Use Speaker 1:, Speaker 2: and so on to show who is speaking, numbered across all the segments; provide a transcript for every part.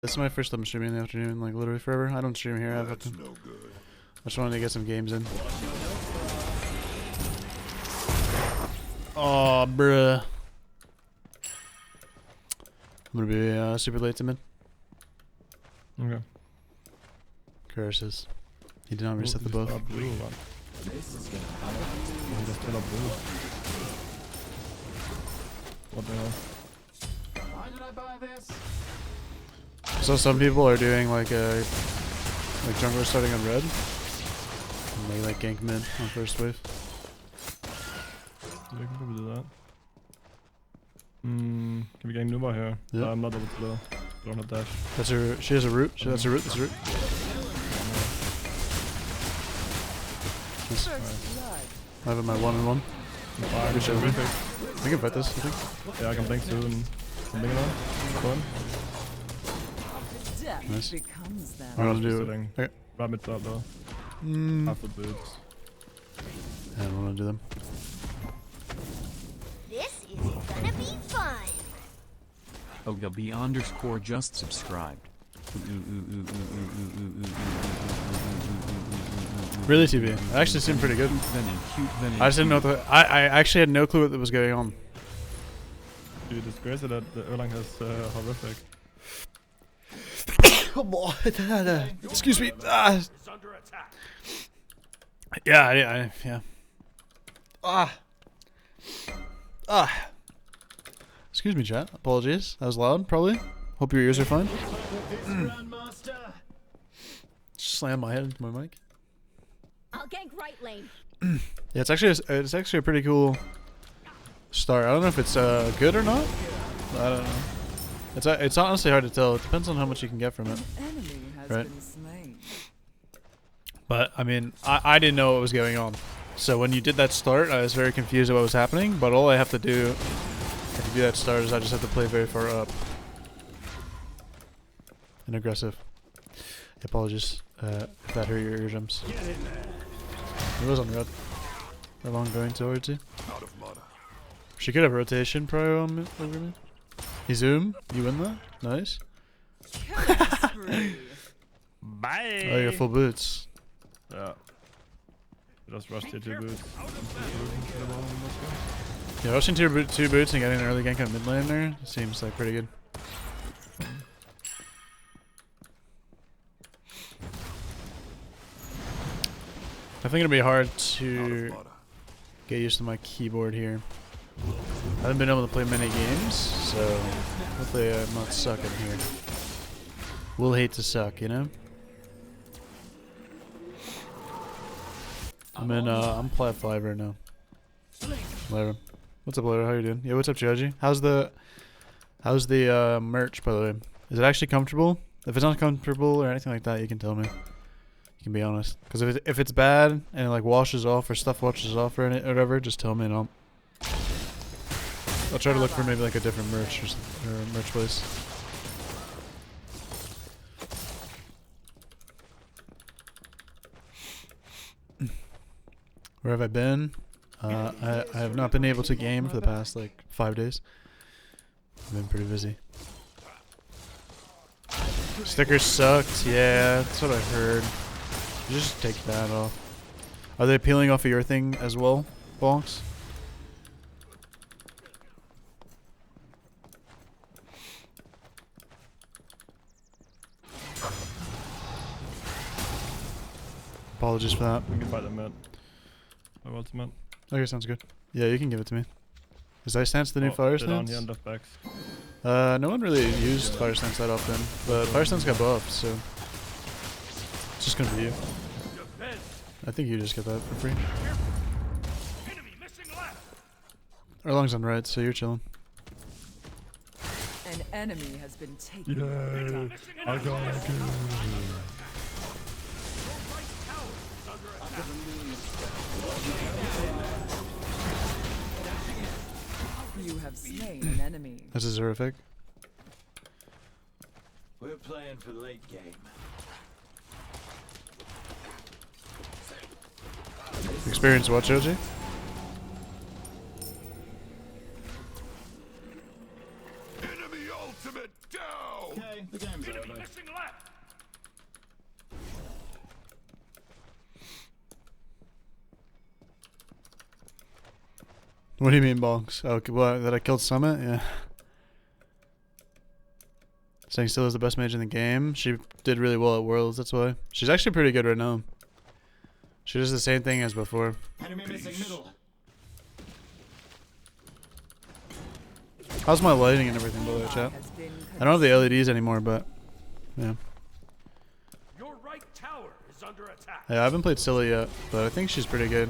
Speaker 1: This is my first time streaming in the afternoon, like literally forever. I don't stream here. I just wanted to get some games in. Oh, bruh. I'm gonna be super late to mid.
Speaker 2: Okay.
Speaker 1: Curses. He did not reset the buff.
Speaker 2: Blue, what the hell?
Speaker 3: Why did I buy this?
Speaker 1: So some people are doing like a jungler starting on red, and they like gank mid on first wave.
Speaker 2: Yeah, I can probably do that. Can we gank Numa here?
Speaker 1: Yeah.
Speaker 2: I'm not able to do. Don't have dash.
Speaker 1: That's her. She has a root. That's a root. That's a root. I have my 1-on-1. Good shot. We can fight this, you think?
Speaker 2: Yeah, I can blink too and blink it on. Go on.
Speaker 1: Nice.
Speaker 2: I'm
Speaker 1: gonna do
Speaker 2: it.
Speaker 1: Okay.
Speaker 2: Grab it up though. Half the boots.
Speaker 1: Yeah, I'm gonna do them.
Speaker 4: This isn't gonna be fun.
Speaker 5: OGB_ just subscribed.
Speaker 1: Really, TV? It actually seemed pretty good. I just didn't know I actually had no clue what was going on.
Speaker 2: Dude, it's crazy that the Erlang has horrific.
Speaker 1: Come on. Excuse me. Yeah. Excuse me, chat. Apologies. That was loud, probably. Hope your ears are fine. Slam my head into my mic.
Speaker 4: I'll gank right lane.
Speaker 1: Yeah, it's actually a pretty cool start. I don't know if it's good or not. I don't know. It's honestly hard to tell. It depends on how much you can get from it. Right. But I mean, I didn't know what was going on. So when you did that start, I was very confused at what was happening. But all I have to do to do that start is I just have to play very far up and aggressive. Apologies if that hurt your eardrums. It was on red. How long going towards you? She could have rotation pro on over me. He zoom. You win that? Nice.
Speaker 2: Bye.
Speaker 1: Oh, you're full boots.
Speaker 2: Yeah. Just rushed here 2 boots.
Speaker 1: Yeah, rushing two boots and getting an early gank on mid lane there seems like pretty good. Definitely gonna be hard to get used to my keyboard here. I haven't been able to play many games, so hopefully I'm not sucking here. We'll hate to suck, you know? I'm plat 5 right now. Lyra. What's up, Lyra? How you doing? Yeah, what's up, Joji? How's the merch, by the way? Is it actually comfortable? If it's not comfortable or anything like that, you can tell me. You can be honest. Because if it's bad and it like washes off or stuff washes off or whatever, just tell me and I'll try to look for maybe like a different merch or merch place. Where have I been? I have not been able to game for the past like 5 days. I've been pretty busy. Stickers sucked. Yeah, that's what I heard. You just take that off. Are they peeling off of your thing as well, Bonks? Apologies for that.
Speaker 2: We can fight them mid. My ultimate.
Speaker 1: Okay, sounds good. Yeah, you can give it to me. Is Ice Stance the new Fire Stance? No one really used Fire Stance that often, but Fire Stance got buffed, so it's just gonna be you. I think you just get that for free. Erlang's on right, so you're chilling.
Speaker 6: An enemy has been taken.
Speaker 2: Yay! I got it.
Speaker 6: You have slain an enemy.
Speaker 1: This is horrific.
Speaker 3: We're playing for the late game.
Speaker 1: Experience what, Joji?
Speaker 3: Enemy ultimate down. Okay, the game's over.
Speaker 1: What do you mean, bonks? Oh, what? That I killed Summit? Yeah. Saying still is the best mage in the game. She did really well at Worlds, that's why. She's actually pretty good right now. She does the same thing as before.
Speaker 3: Enemy missing middle.
Speaker 1: How's my lighting and everything, by the way, chat? I don't have the LEDs anymore, but yeah.
Speaker 7: Your right tower is under attack.
Speaker 1: Yeah, I haven't played Silly yet, but I think she's pretty good.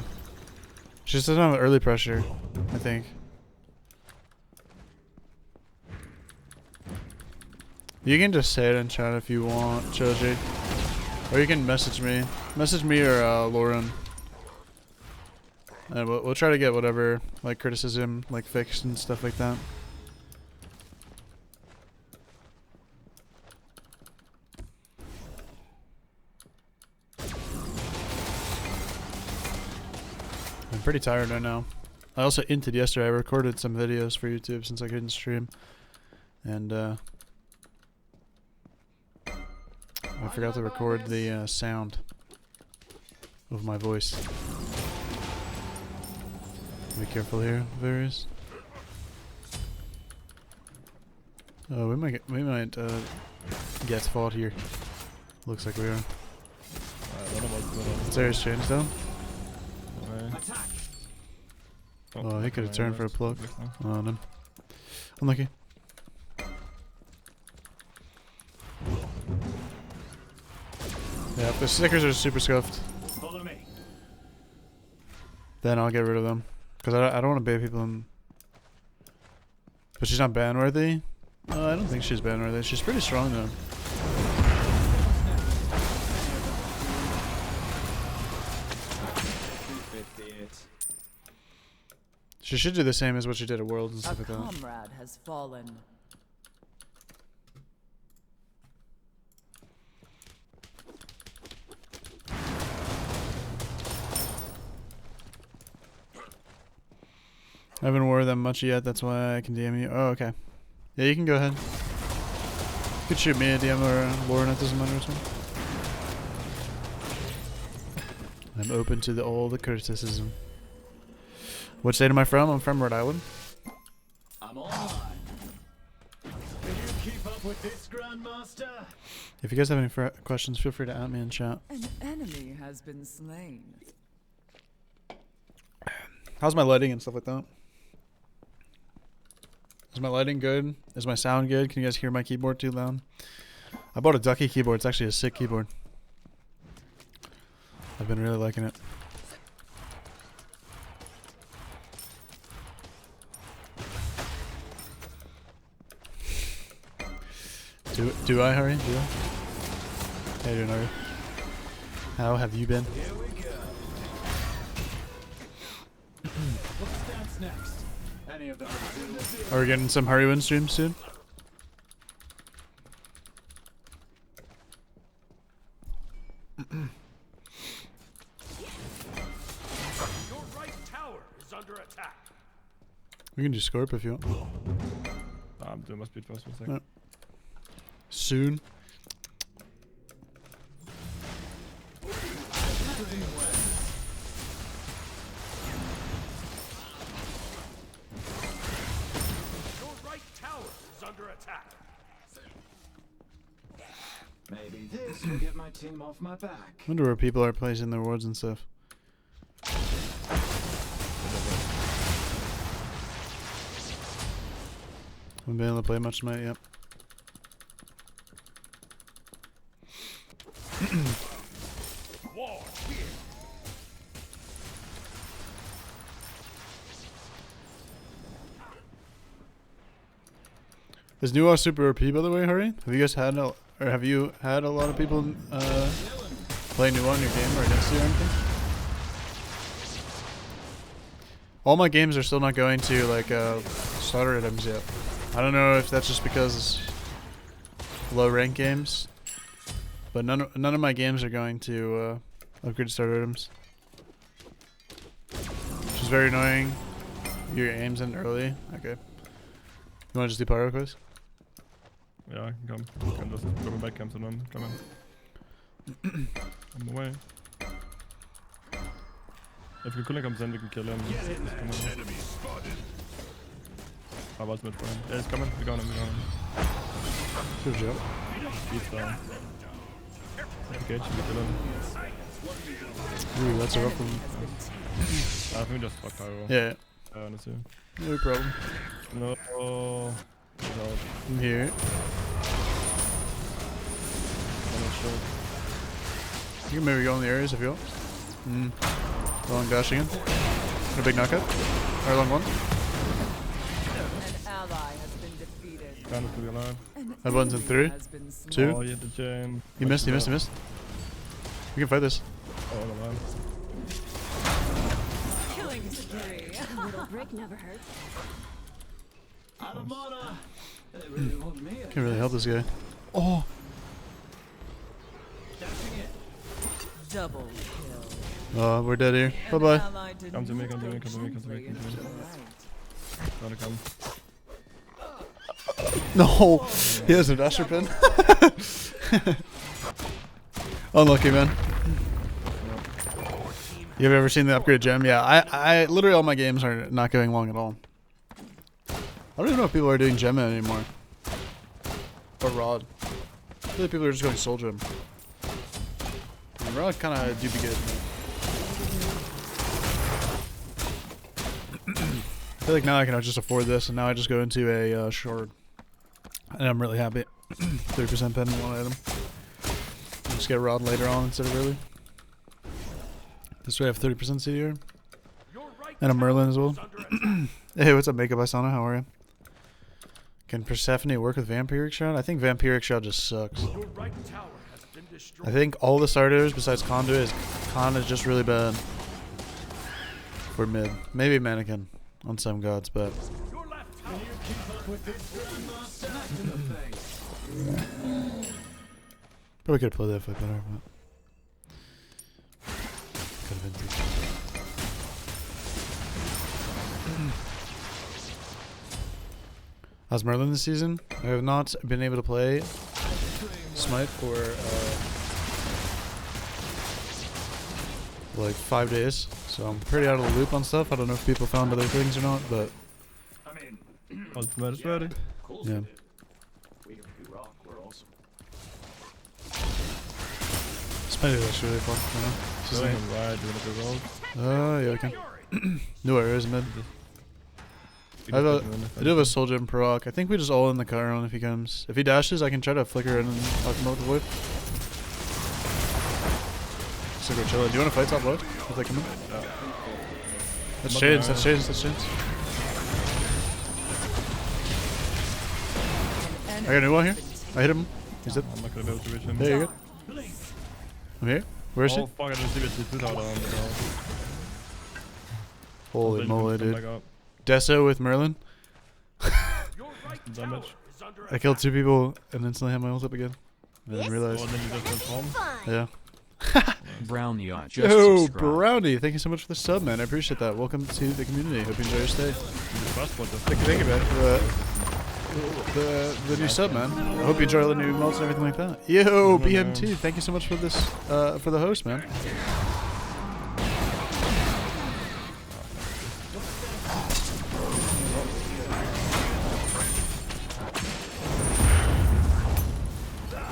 Speaker 1: She just doesn't have early pressure, I think. You can just say it in chat if you want, Choji. Or you can message me. Message me or Lauren. And we'll try to get whatever, like, criticism, like, fixed and stuff like that. I'm pretty tired right now. I also inted yesterday. I recorded some videos for YouTube since I couldn't stream. And, I forgot to record the sound of my voice. Be careful here, Varys. Oh, we might get fought here. Looks like we are. Sarah's changed though. Oh, he could have turned for a plug. Oh no. Unlucky. Yeah, if the stickers are super scuffed,
Speaker 3: Follow me.
Speaker 1: then I'll get rid of them. Because I don't want to bait people in. But she's not ban worthy? I don't think she's ban worthy. She's pretty strong though. She should do the same as what she did at Worlds and
Speaker 6: A
Speaker 1: stuff like that.
Speaker 6: comrade has fallen.
Speaker 1: I haven't worn them much yet, that's why I can DM you. Oh, okay. Yeah, you can go ahead. You could shoot me a DM or Lauren, it doesn't matter which one. I'm open to all the criticism. What state am I from? I'm from Rhode Island.
Speaker 3: I'm online. Can you keep up with this, Grandmaster?
Speaker 1: If you guys have any questions, feel free to at me in chat.
Speaker 6: An enemy has been slain.
Speaker 1: How's my lighting and stuff like that? Is my lighting good? Is my sound good? Can you guys hear my keyboard too loud? I bought a Ducky keyboard. It's actually a sick keyboard. I've been really liking it. Do I, Harry? Do I? How you doing, Harry? How have you been?
Speaker 3: Here we go. What's dance next? Any of them?
Speaker 1: Are we getting some Harry Win streams soon?
Speaker 7: Your right tower is under attack.
Speaker 1: We can do Scorp if you want.
Speaker 2: I'm doing my speed first for a second.
Speaker 1: No. Soon.
Speaker 7: Your right tower is under attack.
Speaker 3: Maybe this will get my team off my back.
Speaker 1: I wonder where people are placing their wards and stuff. Haven't been able to play much tonight yet.
Speaker 7: War here.
Speaker 1: Is Nuwa super OP, by the way, Harry? Have you guys had or have you had a lot of people play Nuwa in your game or against you or anything? All my games are still not going to like starter items yet. I don't know if that's just because low rank games, but none of my games are going to upgrade starter items, which is very annoying. Your aim's in early. Okay. You want to just do pyro quiz?
Speaker 2: Yeah, I can come. I can just go back camps and then come in. On the way. If the cooling comes in, we can kill him. Just come in. I was mid for him. Yeah, he's coming. We got him.
Speaker 1: Good job.
Speaker 2: He's down. Engage, we kill him.
Speaker 1: Ooh, that's a rough one.
Speaker 2: I think we just fuck pyro.
Speaker 1: Yeah,
Speaker 2: Honestly.
Speaker 1: no problem.
Speaker 2: No. He's out.
Speaker 1: I'm here.
Speaker 2: I'm not sure.
Speaker 1: You can maybe go in the areas if you want. Long dash again. A big knockout. Or long one.
Speaker 6: An ally has been defeated.
Speaker 2: Kind of to be alive.
Speaker 1: That one's in 3,
Speaker 6: Has been slain.
Speaker 1: 2.
Speaker 2: Oh, he hit the chain.
Speaker 1: You missed, you missed, you missed. We can fight this.
Speaker 2: Oh, no man.
Speaker 6: Killing spree.
Speaker 4: A little brick never hurts.
Speaker 3: Out of mana. They really want me.
Speaker 1: Can't really help this guy. Oh!
Speaker 3: Dashing it.
Speaker 6: Double kill.
Speaker 1: Oh, we're dead here. Bye
Speaker 6: An
Speaker 1: bye.
Speaker 6: ally did
Speaker 2: Come to me,
Speaker 6: not
Speaker 2: come to me,
Speaker 6: go
Speaker 2: come to me, come to me,
Speaker 6: gently
Speaker 2: come to me.
Speaker 6: into the light.
Speaker 2: Gotta come.
Speaker 1: No! He has a dasher pin. Unlucky, man. You have ever seen the upgrade gem? Yeah, I literally all my games are not going long at all. I don't even know if people are doing gem anymore. Or rod. I feel like people are just going soul gem. And rod kind of do be good. I feel like now I can just afford this, and now I just go into a shard. And I'm really happy. 30% pen in one item. Just get rod later on instead of early. This way I have 30% CDR.
Speaker 7: Your right
Speaker 1: And a Merlin as well.
Speaker 7: tower is under attack.
Speaker 1: Hey, what's up, Makeup Asana? How are you? Can Persephone work with Vampiric Shroud? I think Vampiric Shroud just sucks.
Speaker 7: Your right tower has been destroyed.
Speaker 1: I think all the starters besides Conduit is just really bad. For mid. Maybe Mannequin on some gods, but
Speaker 7: Your left tower.
Speaker 3: Can you keep up with this grandmaster? Smacked in the face.
Speaker 1: probably could have played that fight better, but could have been too. How's Merlin this season? I have not been able to play Smite for like 5 days, so I'm pretty out of the loop on stuff. I don't know if people found other things or not, but
Speaker 3: I mean,
Speaker 2: Ultimate is ready.
Speaker 3: of course
Speaker 1: yeah.
Speaker 3: we do. We rock. We're awesome.
Speaker 1: Smite is actually really fun, you know? It's just
Speaker 2: Going
Speaker 1: like,
Speaker 2: right, doing a good roll.
Speaker 1: yeah, we can. No areas mid.
Speaker 2: We
Speaker 1: I have
Speaker 2: just
Speaker 1: a,
Speaker 2: put him in
Speaker 1: I do have a Soul Gem proc. I think we just all in the car on if he comes. If he dashes, I can try to flicker in and knock him out with the void. So go chill. Do you want to fight top left? If they come in? That's
Speaker 2: Not
Speaker 1: Shades,
Speaker 2: gonna-
Speaker 1: that's Shades, that's Shades. I got a new one here. I hit him. He's dead.
Speaker 2: I'm not gonna be able to reach him.
Speaker 1: There you go. I'm here. Where is
Speaker 2: Oh
Speaker 1: he?
Speaker 2: fuck, I didn't see what she put out on.
Speaker 1: Holy moly,
Speaker 2: Come
Speaker 1: dude.
Speaker 2: back up.
Speaker 1: Deso with Merlin.
Speaker 7: Your right
Speaker 2: Damage.
Speaker 7: tower is under
Speaker 1: I
Speaker 7: attack.
Speaker 1: killed 2 people and instantly had my ult up again. I didn't
Speaker 4: This
Speaker 1: realize.
Speaker 2: Oh, and then you just transform.
Speaker 4: Fun.
Speaker 1: Yeah.
Speaker 5: Brownie just
Speaker 1: Yo,
Speaker 5: subscribed.
Speaker 1: Brownie, thank you so much for the sub, man. I appreciate that. Welcome to the community. Hope you enjoy your stay.
Speaker 2: You just fast forward this.
Speaker 1: Thank you, man, for the new sub, man. I hope you enjoy all the new emotes and everything like that. Yo, BMT, thank you so much for this, for the host, man.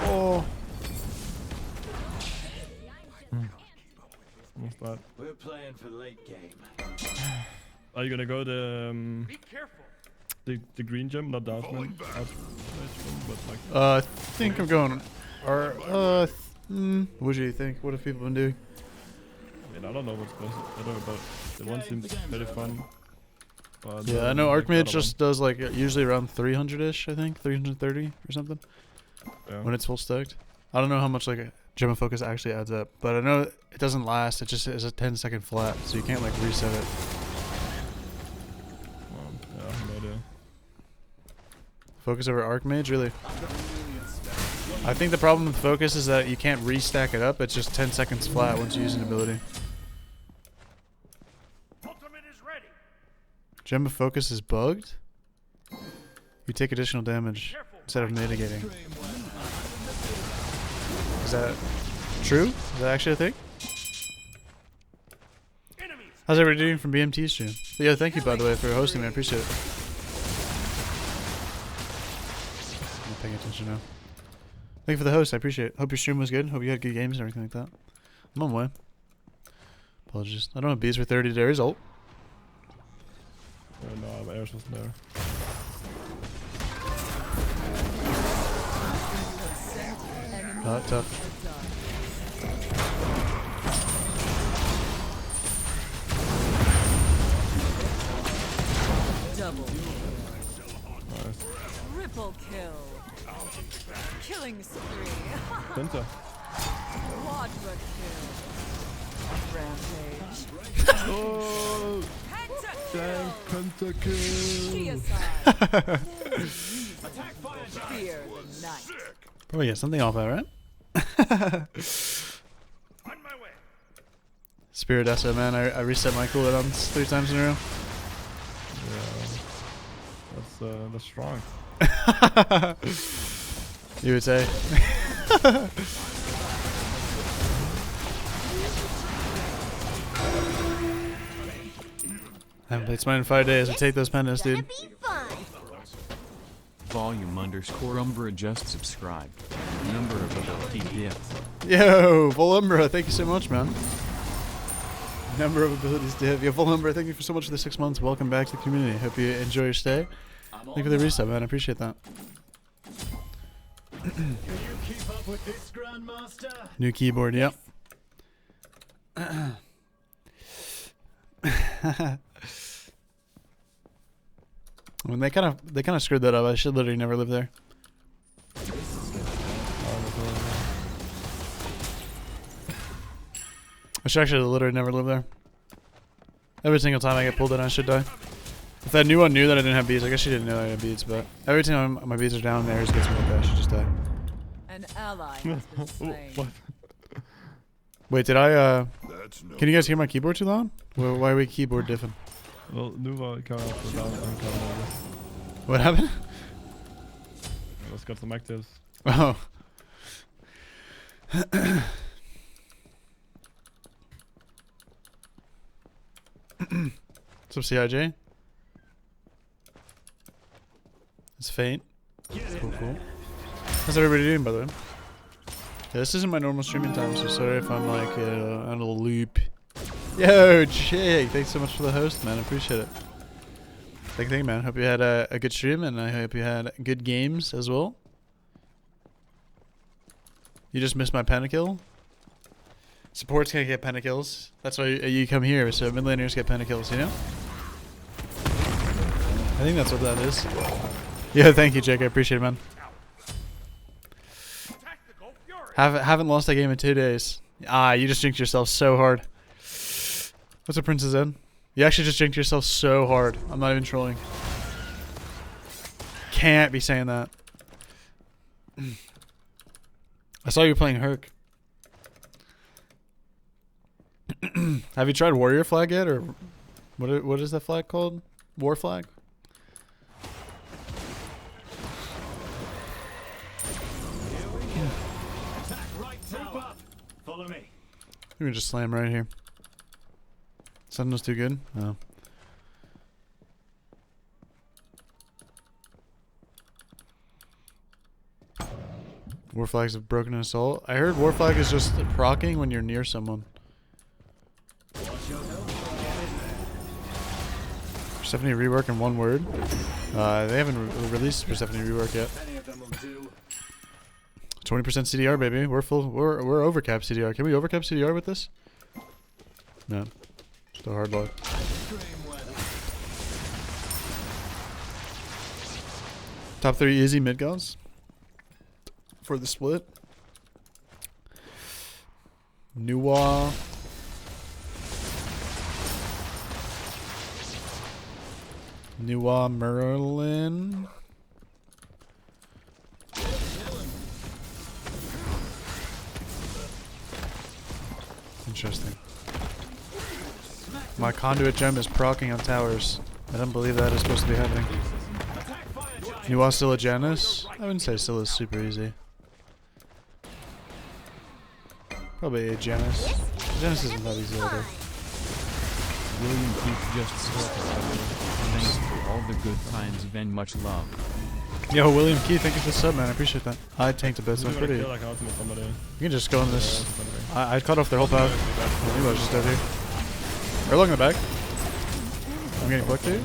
Speaker 1: Oh,
Speaker 2: What's that?
Speaker 3: We're playing for the late game.
Speaker 2: Are you gonna go
Speaker 7: Be careful.
Speaker 2: the green gem, not that one, but like
Speaker 1: I think I'm going. Or what do you think? What have people been doing?
Speaker 2: I mean I don't know what's best. I don't know, but the one seems very fun. But
Speaker 1: Yeah, I know
Speaker 2: like the
Speaker 1: Archmage
Speaker 2: other
Speaker 1: just does like usually around 300-ish, I think, 330 or something
Speaker 2: one, yeah.
Speaker 1: when it's full stacked. I don't know how much like a Gem of Focus actually adds up, but I know it doesn't last. It just is a 10-second flat, so you can't like reset it.
Speaker 2: Yeah, I have no idea.
Speaker 1: Focus over Archmage, really? I think the problem with Focus is that you can't restack it up. It's just 10 seconds flat once you use an ability.
Speaker 7: Ultimate is ready.
Speaker 1: Gem of Focus is bugged? You take additional damage.
Speaker 7: Careful.
Speaker 1: instead of mitigating. Is that true? Is that actually a thing? How's everybody doing from BMT stream? But yeah, thank you by the way for hosting me. I appreciate it. I'm not paying attention now. Thank you for the host. I appreciate it. Hope your stream was good. Hope you had good games and everything like that. I'm on my way. Apologies. I don't have bees for 30 days. Ult.
Speaker 2: No, my air's wasn't there.
Speaker 1: Not tough.
Speaker 6: Double.
Speaker 2: Nice.
Speaker 6: Triple kill. Killing spree.
Speaker 2: Penta.
Speaker 6: Quadra kill. Rampage.
Speaker 2: Oh! Dang,
Speaker 6: Pentakill.
Speaker 2: pentakill!
Speaker 6: Fear the night.
Speaker 1: Probably get something off that, right?
Speaker 7: On my way.
Speaker 1: Spirit SO, man. I reset my cooldowns 3 times in a row.
Speaker 2: Yeah. That's strong.
Speaker 1: You would say. I haven't played Smite in 5 days. I take those pentas, dude.
Speaker 4: Gonna be fun.
Speaker 5: Volume_Umbra just subscribed. Number of ability gifts.
Speaker 1: Yo, Volumbra, thank you so much, man. Number of abilities div. Yo, Volumbra, thank you for so much for the 6 months. Welcome back to the community. Hope you enjoy your stay. Thank you for the reset, man. I appreciate that.
Speaker 3: Can you keep up with this, Grandmaster?
Speaker 1: New keyboard, yep. I mean, they kind of screwed that up. I should literally never live there. I should actually literally never live there. Every single time I get pulled in, I should die. If that new one knew that I didn't have beads, I guess she didn't know I had beads, but every time my beads are down there, it gets me like that. I should just die.
Speaker 6: An ally has been slain.
Speaker 2: What?
Speaker 1: Wait, did I, can you guys hear my keyboard too loud? Why are we keyboard diffing?
Speaker 2: Well, Nuva came out for down and come over.
Speaker 1: What happened?
Speaker 2: Let's got some actives.
Speaker 1: Oh. What's up, CIJ? It's faint. Cool, cool. How's everybody doing, by the way? Yeah, this isn't my normal streaming time, so sorry if I'm like on a loop. Yo, Jake, thanks so much for the host, man. I appreciate it. Thank you, man. Hope you had a good stream, and I hope you had good games as well. You just missed my pentakill. Supports can't get pentakills. That's why you come here, so mid laners get pentakills, you know? I think that's what that is. Yeah, thank you, Jake. I appreciate it, man. Haven't lost that game in 2 days. Ah, you just jinxed yourself so hard. What's a Princess Ed? You actually just jinxed yourself so hard. I'm not even trolling. Can't be saying that. I saw you playing Herc. Have you tried Warrior Flag yet, or what is that flag called? War Flag?
Speaker 3: Follow me.
Speaker 1: We can just slam right here. Sentinel's too good? Oh. War Flags have broken an assault. I heard War Flag is just proccing when you're near someone. Persephone rework in 1 word. They haven't released Persephone rework yet. 20% CDR, baby. We're full. We're overcap CDR. Can we overcap CDR with this? No. Still hard luck. Top 3 easy mid guns for the split. Nuwa. Merlin. Interesting. My conduit gem is proccing on towers. I don't believe that is supposed to be happening. You want Scylla Janus? I wouldn't say Scylla's super easy. Probably a Janus. Janus isn't that easy either.
Speaker 5: William Keith just subscribed. Thanks for all the good times, Ven. Much love.
Speaker 1: Yo, William Keith, thank you for the sub, man. I appreciate that. I tanked a bit, so I'm pretty. You
Speaker 2: Kill, like, ultimate somebody.
Speaker 1: can just go in this. I cut off their whole path. He was just dead here. They're looking in the back. I'm getting clicked here.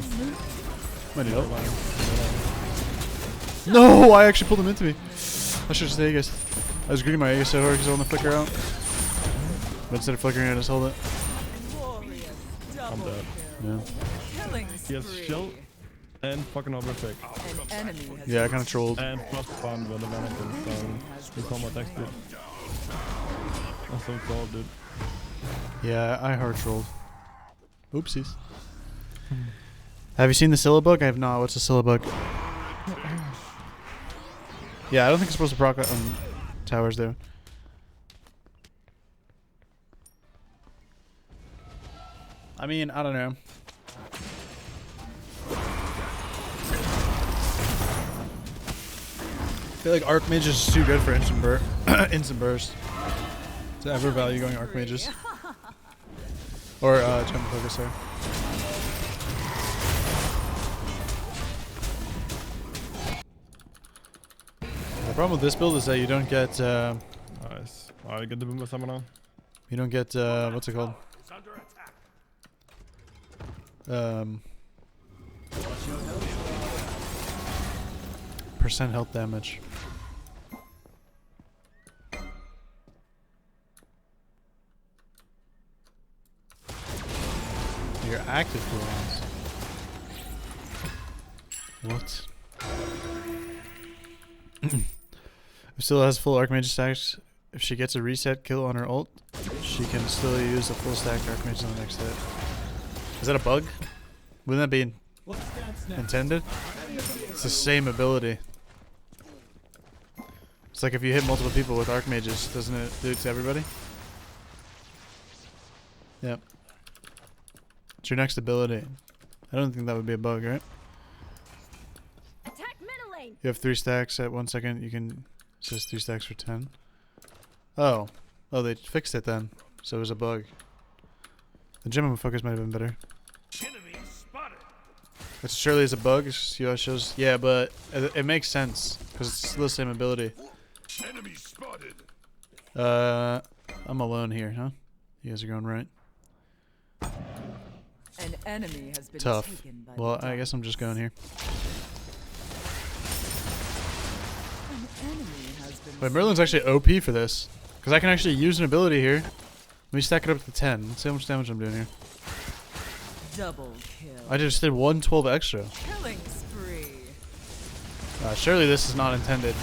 Speaker 1: Might need help. No, I actually pulled him into me. I should have stayed Aegis. I was greeting my Aegis so hard because I want to flicker out. But instead of flickering, I just hold it.
Speaker 6: Glorious
Speaker 2: I'm
Speaker 6: double
Speaker 2: dead.
Speaker 6: kill.
Speaker 1: Yeah.
Speaker 6: Killing
Speaker 2: He has
Speaker 6: spree.
Speaker 2: shield and fucking horrific.
Speaker 6: An enemy has
Speaker 1: Yeah, I kind of trolled.
Speaker 2: And plus fun with the mannequin, so we combo next dude. That's so cool, dude.
Speaker 1: Yeah, I hard trolled. Oopsies. Have you seen the Scylla book? I have not. What's the Scylla book? Yeah, I don't think it's supposed to proc on towers though. I mean, I don't know. I feel like Archmage is too good for instant burst. To ever value going Archmages. Or Gem Focus, sorry. The problem with this build is that you don't get
Speaker 2: Nice. I get the Boomer Summoner.
Speaker 1: you don't get what's it called?
Speaker 7: Is under attack.
Speaker 1: Percent health damage. Your active cooldowns. What? If Scylla has full Archmage stacks, if she gets a reset kill on her ult, she can still use a full stack Archmage on the next hit. Is that a bug? Wouldn't that be intended? It's the same ability. It's like if you hit multiple people with Archmages, doesn't it do it to everybody? Yep. It's your next ability. I don't think that would be a bug, right?
Speaker 4: Attack middle lane.
Speaker 1: You have 3 stacks at 1 second. You can. It says 3 stacks for 10. Oh. Oh, they fixed it then. So it was a bug. The gem focus might have been better.
Speaker 7: Enemy spotted.
Speaker 1: It surely is a bug. See how it shows. Yeah, but it makes sense because it's still the same ability.
Speaker 7: Enemy spotted.
Speaker 1: I'm alone here, huh? You guys are going right.
Speaker 6: An enemy has been
Speaker 1: Tough.
Speaker 6: taken by
Speaker 1: Well,
Speaker 6: the
Speaker 1: I guess I'm just going here.
Speaker 6: An enemy has been
Speaker 1: Wait, Merlin's actually OP for this. Because I can actually use an ability here. Let me stack it up to 10. Let's see how much damage I'm doing here.
Speaker 6: double kill.
Speaker 1: I just did 112 extra.
Speaker 6: Killing spree.
Speaker 1: Surely this is not intended.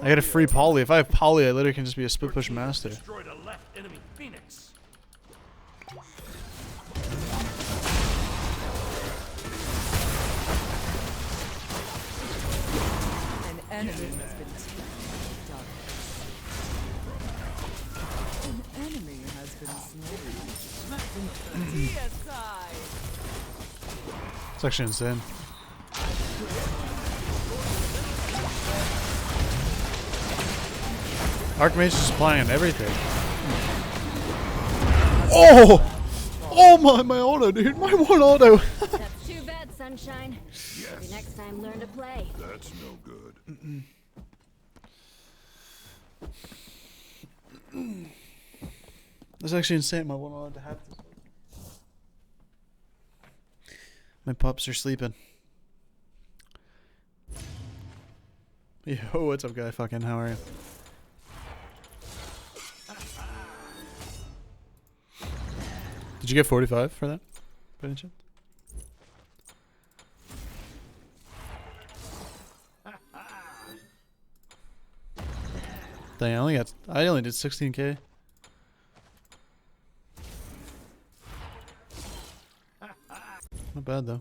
Speaker 1: I get a free poly. If I have poly, I literally can just be a split push master.
Speaker 7: Destroyed a left enemy Phoenix.
Speaker 6: An enemy has been taken by the darkness. An enemy has been slain. DSI.
Speaker 1: It's actually insane. Archmage is applying on everything. Oh! Oh my auto, dude. My one auto.
Speaker 4: That's too bad, sunshine. Maybe next time learn to play.
Speaker 7: That's no good.
Speaker 1: That's actually insane. My one auto to have this. My pups are sleeping. Yo, what's up, guy? Fucking, how are you? Did you get 45 for that? By any chance? Dang, I only did 16k. Not bad though.